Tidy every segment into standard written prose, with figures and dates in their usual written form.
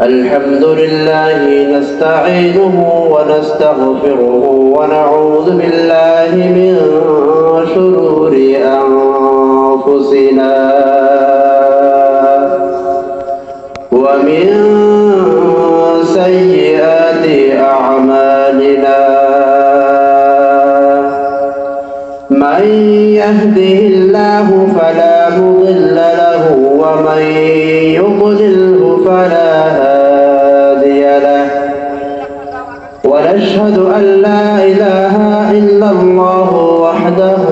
الحمد لله نستعينه ونستغفره ونعوذ بالله من شرور أنفسنا ومن سيئات أعمالنا من يهده الله فلا مضل له ومن يضلله فلا هادي له ونشهد أن لا إله إلا الله وحده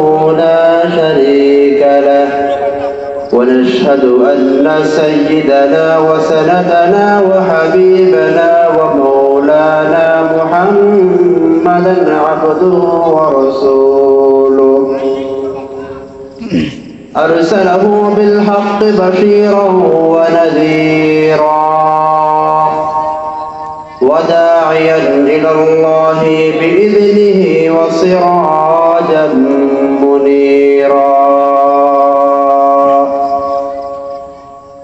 لا شريك له ونشهد أن سيدنا وسندنا وحبيبنا ومولانا محمدا عبده ورسوله أرسله بالحق بشيرا ونذيرا وداعيا إلى الله بإذنه وسراجا منيرا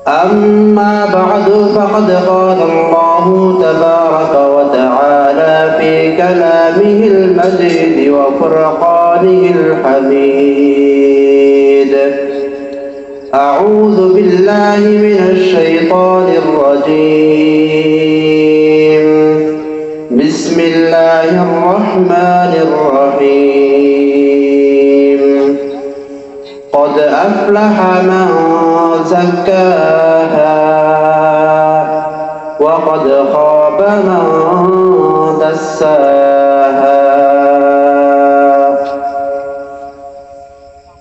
أما بعد فقد قال الله تبارك وتعالى في كلامه المجيد وفرقانه الحميد أعوذ بالله من الشيطان الرجيم بسم الله الرحمن الرحيم قد أفلح من زكاها وقد خاب من دساها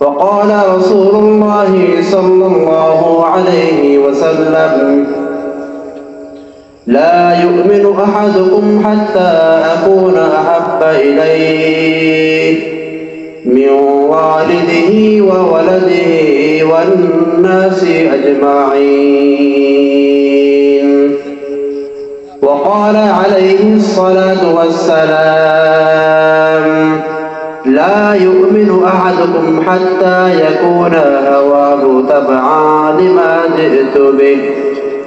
وقال رسول الله صلى الله عليه وسلم لا يؤمن أحدكم حتى أكون أحب إليه من والده وولده والناس أجمعين وقال عليه الصلاة والسلام لا يؤمن أحدكم حتى يكون هواه تبعا لما جئت به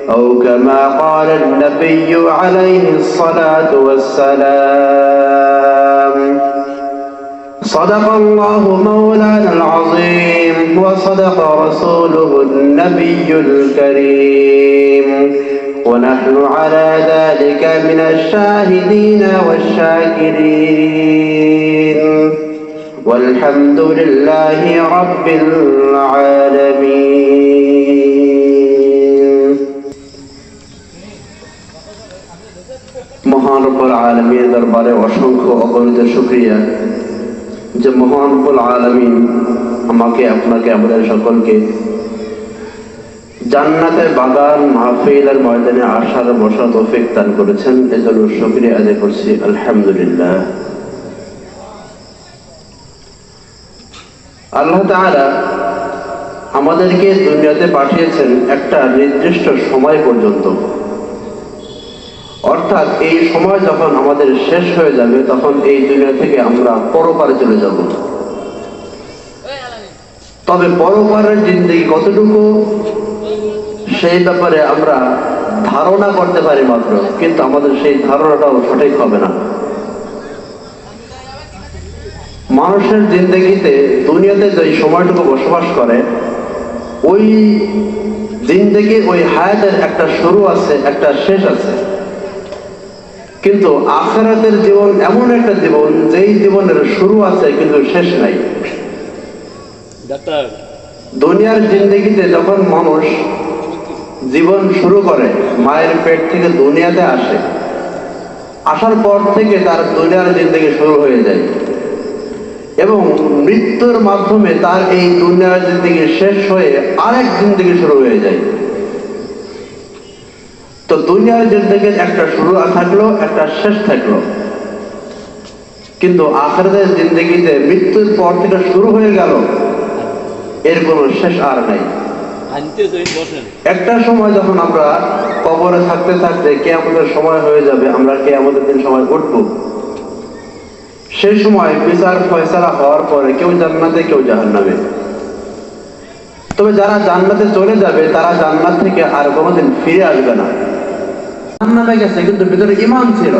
أو كما قال النبي عليه الصلاة والسلام صدق الله مولانا العظيم وصدق رسوله النبي الكريم ونحن على ذلك من الشاهدين والشاكرين والحمد لله رب العالمين মহান রব্বুল আলামিনের দরবারে অসংখ্য অগণিত শুকরিয়া যে মহান রব্বুল আলামিন আমাকে আপনাকে আমাদের সকলকে জান্নাতের বাগান মাহফিলের ময়দানে আসার বসার তৌফিক দান করেছেন, এজন্য শুকরিয়া আদায় করছি আলহামদুলিল্লাহ। আল্লাহ তাআলা আমাদেরকে দুনিয়াতে পাঠিয়েছেন একটা নির্দিষ্ট সময় পর্যন্ত, অর্থাৎ এই সময় যখন আমাদের শেষ হয়ে যাবে তখন এই দুনিয়া থেকে আমরা পরপারে চলে যাব। তবে পরপারের জিন্দেগি কতটুকু সেই ব্যাপারে আমরা ধারণা করতে পারি মাত্র, কিন্তু আমাদের সেই ধারণাটাও সঠিক হবে না। মানুষের জিন্দেগিতে দুনিয়াতে যে সময়টুকু বসবাস করে ওই জিন্দেগি ওই হায়াতের একটা শুরু আছে, একটা শেষ আছে, কিন্তু আখিরাতের জীবন এমন একটা জীবন যেই জীবনের শুরু আছে কিন্তু শেষ নাই। দুনিয়ার জিন্দেগিতে যখন মানুষ জীবন শুরু করে, মায়ের পেট থেকে দুনিয়াতে আসে, আসার পর থেকে তার দুনিয়ার জিন্দেগি শুরু হয়ে যায় এবং মৃত্যুর মাধ্যমে তার এই দুনিয়ার জিন্দেগি শেষ হয়ে আরেক জিন্দেগি শুরু হয়ে যায়। তো দুনিয়ার জিন্দেগির একটা শুরু থাকলো, একটা শেষ থাকলো, কিন্তু আখিরাতের জিন্দেগিতে মৃত্যুর পর থেকে শুরু হয়ে গেল, এর কোনো শেষ আর নাই। একটা সময় যখন আমরা কবরে থাকতে থাকতে কিয়ামতের সময় হয়ে যাবে, আমরা কিয়ামতের দিন সময় উঠবো, সেই সময় বিচার ফয়সালা হওয়ার পরে কেউ জান্নাতে কেউ জাহান্নামে। তবে যারা জান্নাতে চলে যাবে তারা জান্নাত থেকে আর কোনোদিন ফিরে আসবে না। জাহান্নামে গেছে কিন্তু ভিতরে ঈমান ছিল,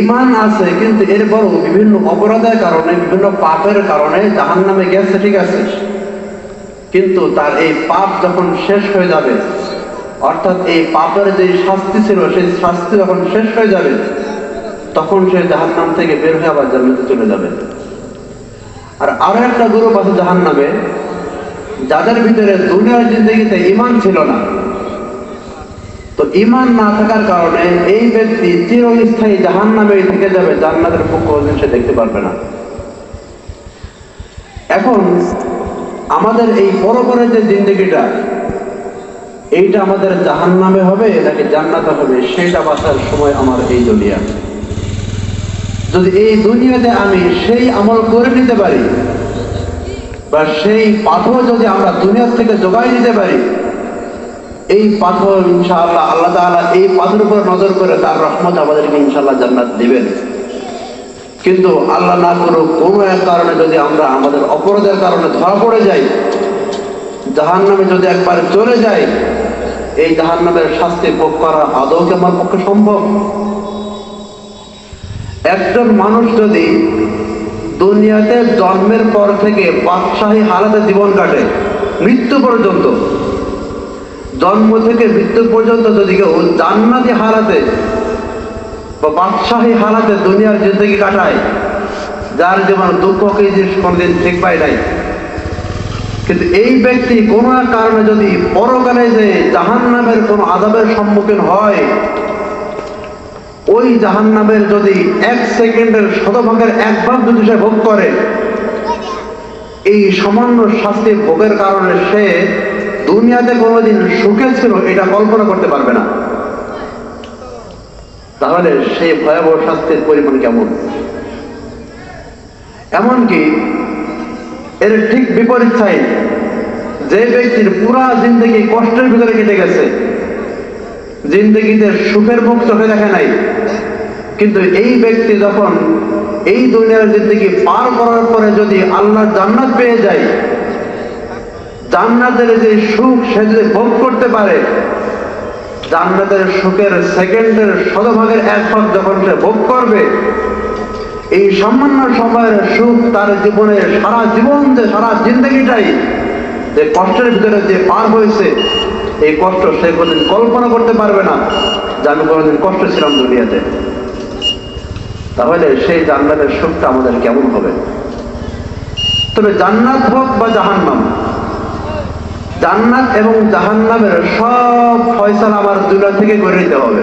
ঈমান আছে কিন্তু এরপরও বিভিন্ন অপরাধের কারণে, বিভিন্ন পাপের কারণে জাহান্নামে গেছে, ঠিক আছে, কিন্তু তার এই পাপ যখন শেষ হয়ে যাবে, অর্থাৎ এই পাপের যে শাস্তি ছিল সেই শাস্তি যখন শেষ হয়ে যাবে, তখন সে জাহান্নাম থেকে বের হয়ে আবার জান্নাতে চলে যাবে। আর আরো একটা গ্রুপ আছে জাহান্নামে, যাদের ভিতরে দুনিয়ার জিন্দেগিতে ঈমান ছিল না। তো ঈমান না থাকার কারণে এই ব্যক্তি চিরস্থায়ী জাহান্নামে থেকে যাবে, জান্নাতের মুখ কোনদিন সে দেখতে পারবে না। এখন আমাদের এই পরপরের যে জিন্দেগিটা, এইটা আমাদের জাহান্নামে হবে নাকি জান্নাতে হবে, সেটা বাঁচার সময় আমার এই দুনিয়া। যদি এই দুনিয়াতে আমি সেই আমল করে নিতে পারি, বা সেই পাথর যদি আমরা দুনিয়ার থেকে জোগাড় নিতে পারি, এই পাথর ইনশাআল্লাহ আল্লাহ তাআলা এই পাথরের উপর নজর করে তার রহমত আমাদেরকে ইনশাআল্লাহ জান্নাত দিবেন। কিন্তু আল্লাহ না করুক কোনো এক কারণে যদি আমরা আমাদের অপরাধের কারণে ধরা পড়ে যাই, জাহান্নামে যদি একবার চলে যাই, এই জাহান্নামের শাস্তি ভোগ করা আদৌ কি আমার পক্ষে সম্ভব? একজন মানুষ যদি দুনিয়াতে জন্মের পর থেকে বাদশাহী হালাতে জীবন কাটে মৃত্যু পর্যন্ত, জন্ম থেকে মৃত্যু পর্যন্ত যদি কেউ জান্নাতি হালাতে বা বাদশাহী হালাতে দুনিয়ার জিন্দেগি কাটায়, যার জীবন দুঃখ কোনদিন ঠিক পায় নাই, কিন্তু এই ব্যক্তি কোনো এক কারণে যদি পরকালে যে জাহান্নামের কোন আযাবের সম্মুখীন হয়, ওই জাহান্নামের যদি 1 সেকেন্ডের শতভাগের 1 ভাগ যদি সে ভোগ করে, এই সামান্য শাস্তি ভোগের কারণে সে দুনিয়াতে কোনোদিন সুখে ছিল এটা কল্পনা করতে পারবে না। তাহলে সেই ভয়াবহ শাস্তির পরিমাণ কেমন? এমনকি এর ঠিক বিপরীত সাইড, যে ব্যক্তির পুরা জিন্দেগি কষ্টের ভিতরে কেটে গেছে, জিন্দেগিতে সুখের মুখ চোখে দেখে নাই, কিন্তু এই ব্যক্তি যখন এই দুনিয়ার জিন্দেগি পার করার পরে যদি আল্লাহর জান্নাত পেয়ে যায়, জান্নাতের যে সুখ সে যদি ভোগ করতে পারে, জান্নাতের সুখের সেকেন্ডের শতভাগের 1 ভাগ যখন সে ভোগ করবে, এই সামান্য সময়ের সুখ তার জীবনের সারা জীবন, যে সারা জিন্দেগিটাই যে কষ্টের ভিতরে যে পার হয়েছে, এই কষ্ট সে কোনদিন কল্পনা করতে পারবে না যে আমি কোনদিন কষ্ট ছিলাম দুনিয়াতে। তাহলে সেই জান্নাতের সুখটা আমাদের কেমন হবে? তবে জান্নাত হোক বা জাহান্নাম, জান্নাত এবং জাহান্নামের সব ফয়সালা আমার দুনিয়া থেকে করে নিতে হবে।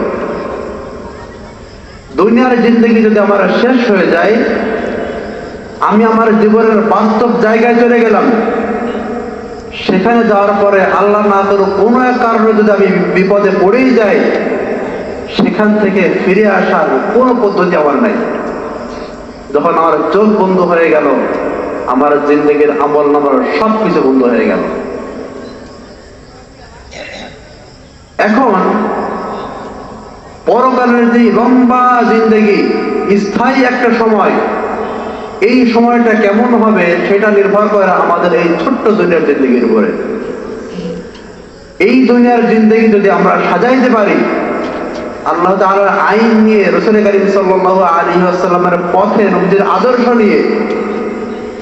দুনিয়ার জিন্দেগি যদি আমার শেষ হয়ে যায়, আমি আমার জীবনের বাস্তব জায়গায় চলে গেলাম, সেখানে যাওয়ার পরে আল্লাহ না করুক কোনো এক কারণে যদি আমি বিপদে পড়েই যাই, সেখান থেকে ফিরে আসার কোনো পদ্ধতি আমার নাই। যখন আমার চোখ বন্ধ হয়ে গেল, আমার জিন্দেগির আমল নামার সবকিছু বন্ধ হয়ে গেল। এখন পরকালের যে লম্বা জিন্দেগি, স্থায়ী একটা সময়, এই সময়টা কেমন হবে সেটা নির্ভর করে আমাদের এই ছোট্ট দুনিয়ার জিন্দেগির উপরে। এই দুনিয়ার জিন্দেগি যদি আমরা সাজাইতে পারি আল্লাহ তাআলার আইন নিয়ে, রাসূল কারীম সাল্লাল্লাহু আলাইহি ওয়াসাল্লামের পথে, নবীর আদর্শ নিয়ে,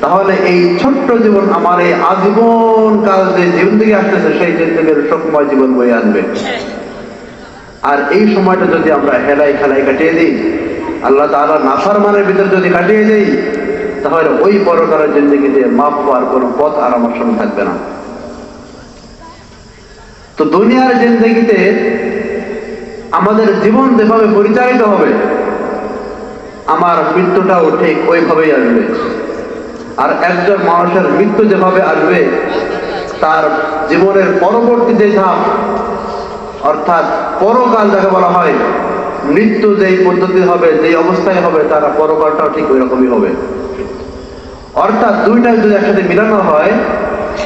তাহলে এই ছোট্ট জীবন আমার এই আজীবন কাল যে জিন্দেগি আসতেছে সেই জিন্দেগির সুখময় জীবন বয়ে আনবে। আর এই সময়টা যদি আমরা হেলাই খেলাই কাটিয়ে দিই, আল্লাহ তাআলার নাফরমানের ভিতর যদি কাটিয়ে দিই, তাহলে ওই পরকালের জিন্দেগিতে মাফ পাওয়ার কোনো পথ আর আমার সামনে থাকবে না। তো দুনিয়ার জিন্দেগিতে আমাদের জীবন যেভাবে পরিচালিত হবে, আমার মৃত্যুটাও ঠিক ওইভাবেই আসবে। আর একজন মানুষের মৃত্যু যেভাবে আসবে, তার জীবনের পরবর্তী যে ধাপ, অর্থাৎ পরকাল যাকে বলা হয়, মৃত্যু যেই পদ্ধতি হবে, যেই অবস্থায় হবে, তার পরকালটাও ঠিক ওই রকমই হবে। অর্থাৎ দুইটা যদি একসাথে মিলানো হয়,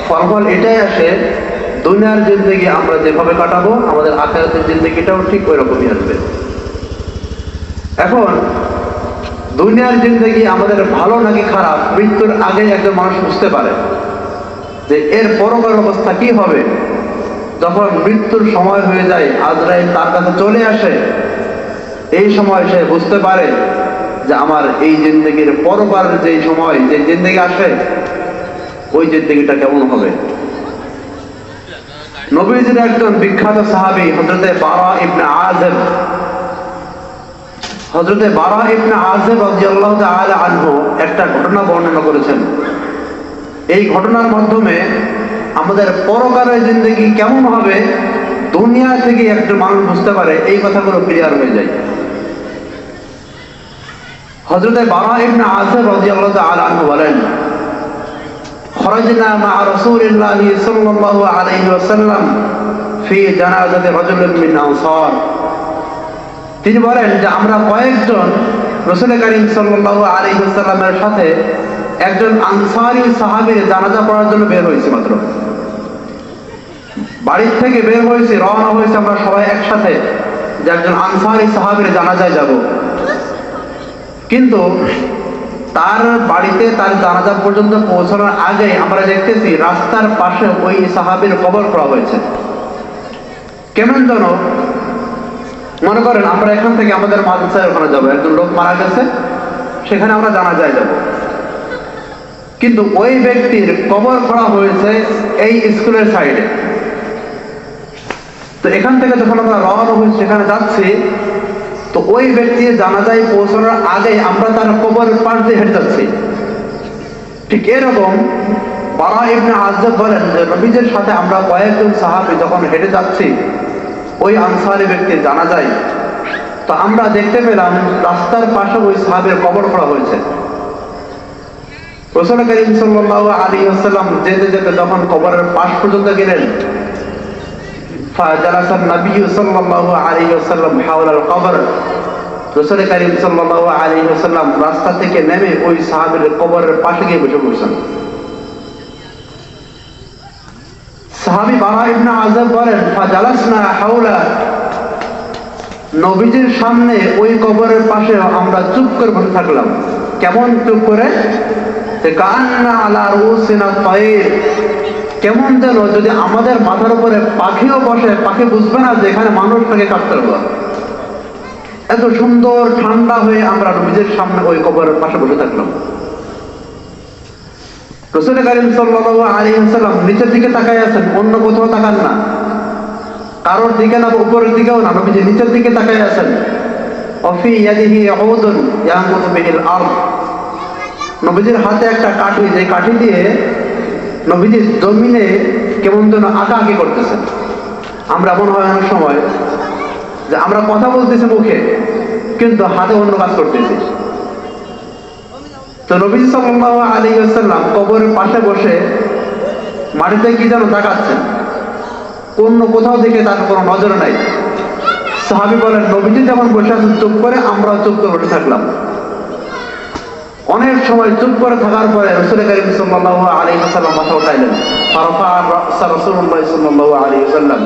ফলাফল এটাই আসে, দুনিয়ার জিন্দেগি আমরা যেভাবে কাটাবো, আমাদের আখিরাতের জিন্দেগিটাও ঠিক ওই রকমই আসবে। এখন দুনিয়ার জিন্দেগি আমাদের ভালো নাকি খারাপ, মৃত্যুর আগে একজন মানুষ বুঝতে পারে যে এর পরকালের অবস্থা কি হবে। যখন মৃত্যুর সময় হয়ে যায়, আজরাইল তার কাছে চলে আসে, এই সময় সে বুঝতে পারে যে আমার এই জিন্দেগির পরবার যে সময়, যে জিন্দেগি আসে, ওই জিন্দেগিটা কেমন হবে। নবীজির একজন বিখ্যাত সাহাবী হযরতে বারা ইবনে আযিব, হযরতে বারা ইবনে আযিব রাদিয়াল্লাহু তাআলা আনহু একটা ঘটনা বর্ণনা করেছেন। এই ঘটনার মাধ্যমে আমাদের পরকালের জিন্দেগি কেমন হবে দুনিয়া থেকে একটা মানুষ বুঝতে পারে, এই কথাগুলো ক্লিয়ার হয়ে যায়। হযরতে বারা ইবনে আযিব রাদিয়াল্লাহু তাআলা আনহু বলেন, খরাজনা মা রাসূলিল্লাহি সাল্লাল্লাহু আলাইহি ওয়াসাল্লাম ফি জানাজাতি রাজুলিন মিন আনসার। তিনি বলেন যে আমরা কয়েকজন রাসূল করিম সাল্লাল্লাহু আলাইহি ওয়াসাল্লামের সাথে একজন আনসারী সাহাবীর জানাজা পড়ার জন্য বের হয়েছি। মাত্র বাড়ি থেকে বের হয়েছি, রওনা হয়েছে আমরা সবাই একসাথে যে একজন আনসারী সাহাবীর জানাজায় যাব। কিন্তু তার বাড়িতে তার জানাজা পর্যন্ত পৌঁছানোর আগে আমরা দেখতেছি রাস্তার পাশে ওই সাহাবীর কবর করা হয়েছে। কেমন যেন মনে করেন আমরা এখান থেকে আমাদের মাদ্রাসায় ওখানে যাবো, একজন লোক মারা গেছে, সেখানে আমরা জানাজায় যাব, কিন্তু ওই ব্যক্তির কবর করা হয়েছে এই স্কুলের সাইডে। তো এখান থেকে যখন আমরা রওনা হয়েছি সেখানে যাচ্ছি, তো ওই ব্যক্তি জানাজায় পৌঁছানোর আগে আমরা তার কবর পাশ দিয়ে হেঁটে যাচ্ছি। ঠিক এরকম বারা ইবনে আযিব বলেন যে নবীজির সাথে আমরা কয়েকজন সাহাবী যখন হেঁটে যাচ্ছি ওই আনসারী ব্যক্তির জানাজায়, তো আমরা দেখতে পেলাম রাস্তার পাশে ওই সাহাবীর কবর করা হয়েছে। রাসূল করিম সাল্লাল্লাহু আলাইহি ওয়াসাল্লাম যেতে যেতে যখন কবরের পাশ পর্যন্ত গেলেন, ফাজালাসা নবী সাল্লাল্লাহু আলাইহি ওয়াসাল্লাম হাওলাল কবর। রাসূল করিম সাল্লাল্লাহু আলাইহি ওয়াসাল্লাম রাস্তা থেকে নেমে ওই সাহাবীর কবরের পাশে গিয়ে বসে পড়ছেন। সাহাবী বারা ইবনে আযিব বলেন, ফাজালাসনা হাওলা, নবীজির সামনে ওই কবরের পাশে আমরা চুপ করে বসে থাকলাম। কেমন চুপ করে? কান্না আলা রুসিনা তায়র, কেমন যেন যদি আমাদের মাথার উপরে পাখিও বসে, পাখি বুঝবে না যে এখানে মানুষ থাকে কাটতে হবে। এত সুন্দর ঠান্ডা হয়ে আমরা নবীজির সামনে ওই কবরের পাশে বসে থাকলাম। রাসূল করিম সাল্লাল্লাহু আলাইহি ওয়াসাল্লাম নিচের দিকে তাকায় আছেন, অন্য কোথাও তাকান না, কারোর দিকে না, উপরের দিকেও না, নবীজি নিচের দিকে তাকায় আছেন। ওয়াফি ইয়াদিহি উদুন ইয়ানকুতু বিহিল আরদ, নবীজির হাতে একটা কাঠি, যে কাঠি দিয়ে নবীজি জমিনে কেমন যেন আঁকাআঁকি করতেছেন। আমরা মনে হয় অনেক সময় যে আমরা কথা বলতেছি মুখে, কিন্তু হাতে অন্য কাজ করতেছি। তো নবীজি সাল্লাল্লাহু আলাইহি ওয়াসাল্লাম কবরের পাশে বসে মাটিতে কি যেন তাকাচ্ছেন, অন্য কোথাও দিকে তার কোনো নজর নাই। সাহাবী বলেন, নবীজি যেমন বসে আছেন চুপ করে, আমরাও চুপ করে বসে থাকলাম। অনেক সময় চুপ করে থাকার পরে রাসূল করিম সাল্লাল্লাহু আলাইহি ওয়াসাল্লাম মাথা উঠাইলেন। ফারাফা রাসূলুল্লাহ সাল্লাল্লাহু আলাইহি ওয়াসাল্লাম,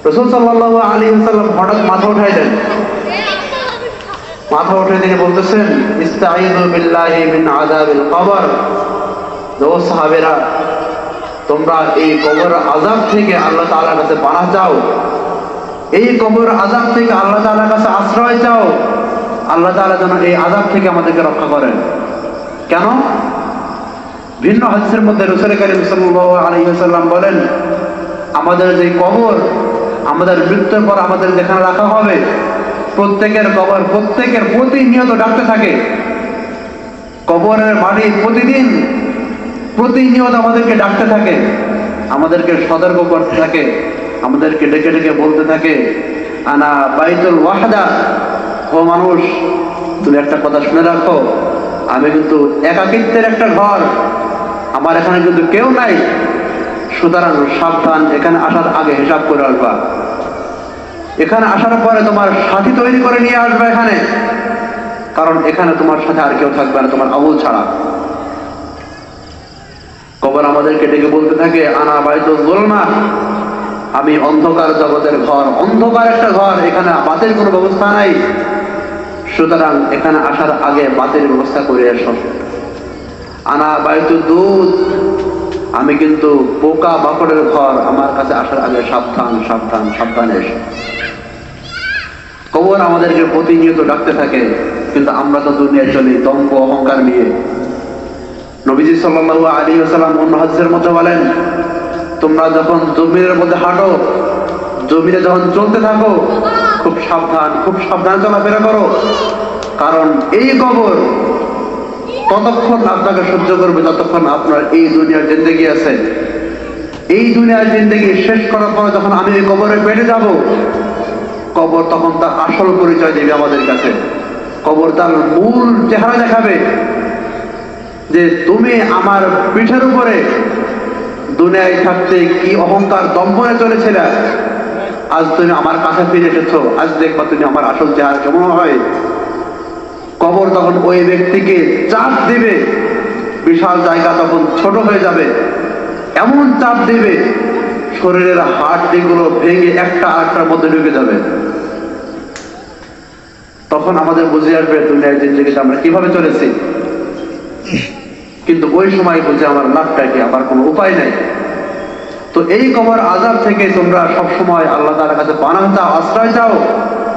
রাসূল সাল্লাল্লাহু আলাইহি ওয়াসাল্লাম হঠাৎ মাথা উঠাইলেন। মাথা উঠে তিনি বলতেছেন, ইস্তাঈযু বিল্লাহি মিন আযাবিল কবর, ও সাহাবীরা তোমরা এই কবর আযাব থেকে আল্লাহ তাআলার কাছে পানাহ চাও, এই কবর আযাব থেকে আল্লাহ তাআলার কাছে আশ্রয় চাও, আল্লাহ তাআলা যেন এই আযাব থেকে আমাদেরকে রক্ষা করেন। কেন? ভিন্ন হাদিসের মধ্যে রাসূল করিম সাল্লাল্লাহু আলাইহি ওয়াসাল্লাম বলেন, আমাদের যে কবর, আমাদের মৃত্যুর পর আমাদের যেখানে রাখা হবে, প্রত্যেকের কবর প্রত্যেকের প্রতিনিয়ত ডাকতে থাকে। কবরের মাটি প্রতিদিন প্রতিনিয়ত আমাদেরকে ডাকতে থাকে, আমাদেরকে সতর্ক করতে থাকে, আমাদেরকে ডেকে ডেকে বলতে থাকে, আনা বাইতুল ওয়াহদা, ও মানুষ তুমি একটা কথা শুনে রাখো, আমি কিন্তু একাকিত্বের একটা ঘর, আমার এখানে কিন্তু কেউ নাই, সুতরাং সাবধান, এখানে আসার আগে হিসাব করে আসবা, এখানে আসার পরে তোমার সাথী তৈরি করে নিয়ে আসবে এখানে, কারণ এখানে তোমার সাথে আর কেউ থাকবে না তোমার আবুল ছাড়া। কবর আমাদেরকে ডেকে বলতে থাকে, আনা বাইতুল যুলমা, আমি অন্ধকার জগতের ঘর, অন্ধকার একটা ঘর, এখানে বাতের কোনো ব্যবস্থা নাই, সুতরাং এখানে আসার আগে বাতের ব্যবস্থা করে এসো। আনা বাইতুদ দুধ, আমি কিন্তু পোকা মাকড়ের ঘর, আমার কাছে আসার আগে সাবধান সাবধান সাবধানে এসো। কবর আমাদেরকে প্রতিনিয়ত ডাকতে থাকে, কিন্তু আমরা তো দুনিয়ায় চলি দম্ভ অহংকার নিয়ে। নবীজি সাল্লাল্লাহু আলাইহি ওয়াসাল্লাম অন্য হাদিসের মধ্যে বলেন, তোমরা যখন জমিনের মধ্যে হাঁটো, জমিনে যখন চলতে থাকো, খুব সাবধান চলাফেরা করো, কারণ এই কবর ততক্ষণ আপনাকে সহ্য করবে যতক্ষণ আপনার এই দুনিয়ার জিন্দেগি আছে। এই দুনিয়ার জিন্দেগি শেষ করার পরে যখন আমি এই কবরে বেড়ে যাব, কবর তখন তার আসল পরিচয় দেবে আমাদের কাছে। কবর তার মূল চেহারা দেখাবে যে তুমি আমার পিঠের উপরে দুনিয়ায় থাকতে কি অহংকার দম্ভনে চলেছিল, আজ তুমি আমার কাছে ফিরে এসেছো, আজ দেখবা তুমি আমার আসল চেহারা কেমন হয়। কবর তখন ওই ব্যক্তিকে চাপ দিবে, বিশাল জায়গা তখন ছোট হয়ে যাবে, এমন চাপ দিবে শরীরের হাড়গুলো ভেঙে একটা আরেকটার মধ্যে ঢুকে যাবে। তখন আমাদের বুঝে আসবে দুনিয়ার জিন্দেগিতে আমরা কিভাবে চলেছি। কিন্তু ওই সময় বুঝে আমার লাভটা কি, আমার কোনো উপায় নাই। তো এই কবর আযাব থেকে তোমরা সবসময় আল্লাহ তাআলার কাছে পানাহ চাও, আশ্রয় চাও।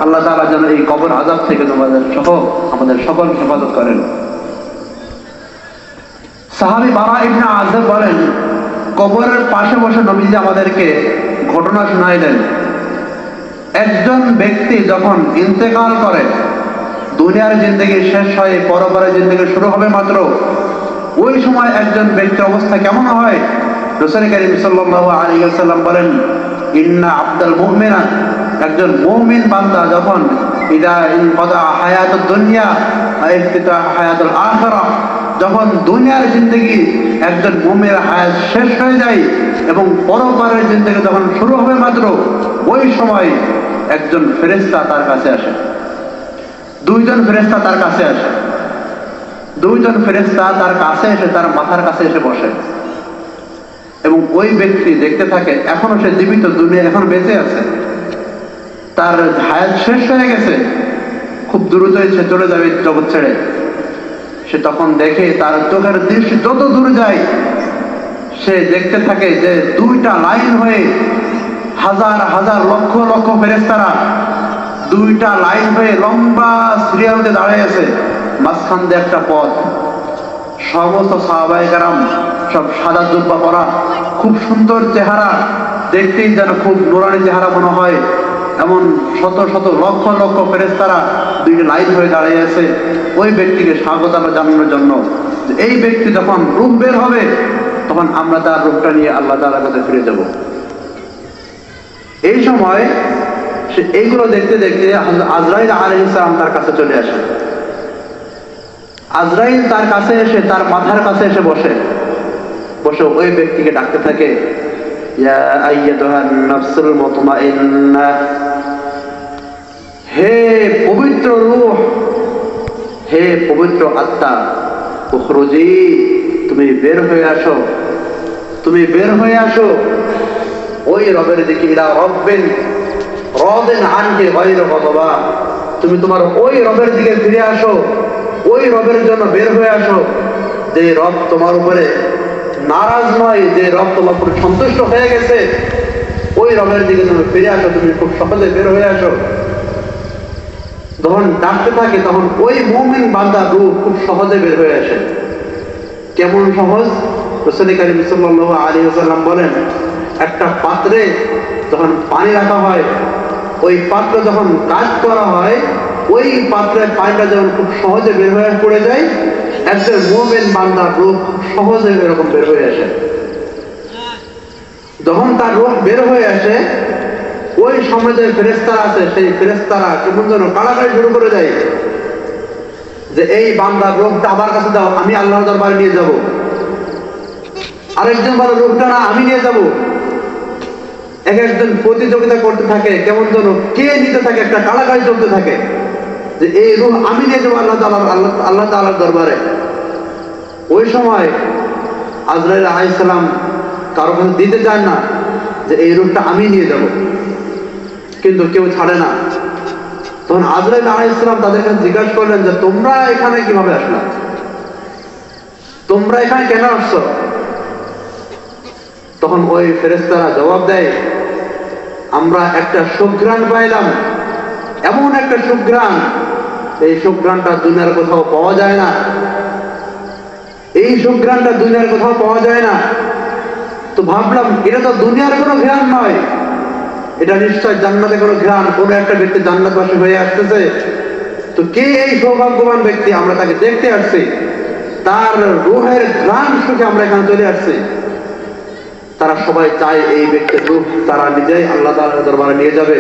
আল্লাহ তাআলা যেন এই কবর আযাব থেকে তোমাদের সহ আমাদের সকল হেফাজত করেন। সাহাবী বারা ইবনে আযিব বলেন, কবরের পাশে বসে নবীজি আমাদেরকে ঘটনা শোনাইলেন। একজন ব্যক্তি যখন ইন্তেকাল করে, দুনিয়ার জিন্দেগি শেষ হয়ে পরকালের জিন্দেগি শুরু হবে মাত্র, ওই সময় একজন ব্যক্তির অবস্থা কেমন হয়? রাসূল কারীম সাল্লাল্লাহু আলাইহি ওয়াসাল্লাম বলেন, ইন্না আবদাল মুমিনা, একজন মুমিন বান্দা যখন ইদা ইনকাদা হায়াতুদ দুনিয়া ওয়া ইফতিতা হায়াতুল আখিরাহ, যখন দুনিয়ার জিন্দেগি একজন মুমিনের হায়াত শেষ হয়ে যায় এবং পরকালের জিন্দেগি যখন শুরু হবে মাত্র, ওই সময় একজন ফেরেশতা তার কাছে আসে। দুইজন ফেরেশতা তার কাছে আসে। দুইজন ফেরেশতা তার কাছে এসে তার মাথার কাছে এসে বসে এবং ওই ব্যক্তি দেখতে থাকে এখনো সে জীবিত, দুনিয়া এখন বেঁচে আছে, তার হায়াত শেষ হয়ে গেছে, খুব দ্রুতই সে চলে যাবে জগৎ ছেড়ে। সে তখন দেখে তার চোখের দৃষ্টি যত দূরে যায়, সে দেখতে থাকে যে দুইটা লাইন হয়ে হাজার হাজার লক্ষ লক্ষ ফেরেশতারা দুইটা লাইন হয়ে লম্বা সিরিয়ালে দাঁড়িয়ে আছে, মাঝখান দিয়ে একটা পথ। সমস্ত সাহাবায়ে কেরাম সব সাদা জুব্বা পরা, খুব সুন্দর চেহারা, দেখতেই যেন খুব নুরানি চেহারা মনে হয়। এমন শত শত লক্ষ লক্ষ ফেরেশতারা দুইটা লাইন হয়ে দাঁড়িয়ে আছে ওই ব্যক্তিকে স্বাগত জানানোর জন্য। এই ব্যক্তি যখন রূহ বের হবে, তখন আমরা তার রূহটা নিয়ে আল্লাহ তাআলার কাছে ফিরে যাব। এই সময় সে এইগুলো দেখতে দেখতে আজরাইল আলাইহিস সালাম তার কাছে চলে আসে। আজরাইল তার কাছে এসে তার মাথার কাছে এসে বসে ওই ব্যক্তিকে ডাকতে থাকে, ইয়া আইয়াতুহান নাফসুল মুতমাইন্নাহ, হে পবিত্র রূহ, হে পবিত্র আত্মা, উখরুজি, তুমি বের হয়ে আসো, তুমি বের হয়ে আসো ওই রবের দিকে, ইলা রব্বিন রাদিন আনকি গায়রা গাযবা, তুমি তোমার ওই রবের দিকে ফিরে আসো, ওই রবের জন্য বের হয়ে আসো যে রব তোমার উপরে নারাজ নয়, যে রব তোমার উপরে সন্তুষ্ট হয়ে গেছে, ওই রবের দিকে তুমি ফিরে আসো, তুমি খুব সহজে বের হয়ে আসো। যখন ডাকতে থাকে তখন ওই মুমিন বান্দার রূহ খুব সহজে বের হয়ে আসে। কেমন সহজ? রাসূল কারীম সাল্লাল্লাহু আলাইহি ওয়াসাল্লাম বলেন, একটা পাত্রে যখন পানি রাখা হয়, ওই পাত্র যখন কাজ করা হয়, ওই পাত্রের পানিটা যখন খুব সহজে বের হয়ে পড়ে যায়, একজন মুমিন বান্দার রূহ সহজে এরকম বের হয়ে আসে। যখন তার রূহ বের হয়ে আসে, ওই সময় যে ফেরেশতারা আছে, সেই ফেরেশতারা কেমন যেন কাড়াকাড়ি শুরু করে যায় যে এই বান্দার রূহটা আমার কাছে দাও, আমি আল্লাহর দরবারে নিয়ে যাব। আরেকজন বলে রূহটা না, আমি নিয়ে যাব। এক একজন প্রতিযোগিতা করতে থাকে, কেমন যেন কে নিতে থাকে, একটা কাড়াকাড়ি চলতে থাকে যে এই রূহ আমি নিয়ে যাবো আল্লাহ তাআলার দরবারে। ওই সময় আজরাইল আলাইহিস সালাম কারো কাছে দিতে চান না যে এই রূহটা আমি নিয়ে যাব, কিন্তু কেউ ছাড়ে না। তখন আজরাইল আলাইহিস সালাম তাদের কাছে জিজ্ঞাসা করলেন যে তোমরা এখানে কিভাবে আসলে, তোমরা এখানে কেন আসছো? তখন ওই ফেরেশতারা জবাব দেয়, আমরা একটা সুঘ্রাণ পাইলাম, এমন একটা সুঘ্রাণ, এই সুঘ্রাণটা দুনিয়ার কোথাও পাওয়া যায় না, এই সুঘ্রাণটা দুনিয়ার কোথাও পাওয়া যায় না। তো ভাবলাম এটা তো দুনিয়ার কোনো ঘ্রাণ নয়, এটা নিশ্চয় জান্নাতে কোনো ঘ্রাণ, কোনো একটা ব্যক্তি জান্নাতবাসী হয়ে আসতেছে। তো কে এই সৌভাগ্যবান ব্যক্তি? আমরা তাকে দেখতে আসছি, তার রূহের ঘ্রাণ সুখে আমরা এখানে চলে আসছি। তারা সবাই চায় এই ব্যক্তির রূহ তারা নিজেই আল্লাহ তাআলার দরবারে নিয়ে যাবে।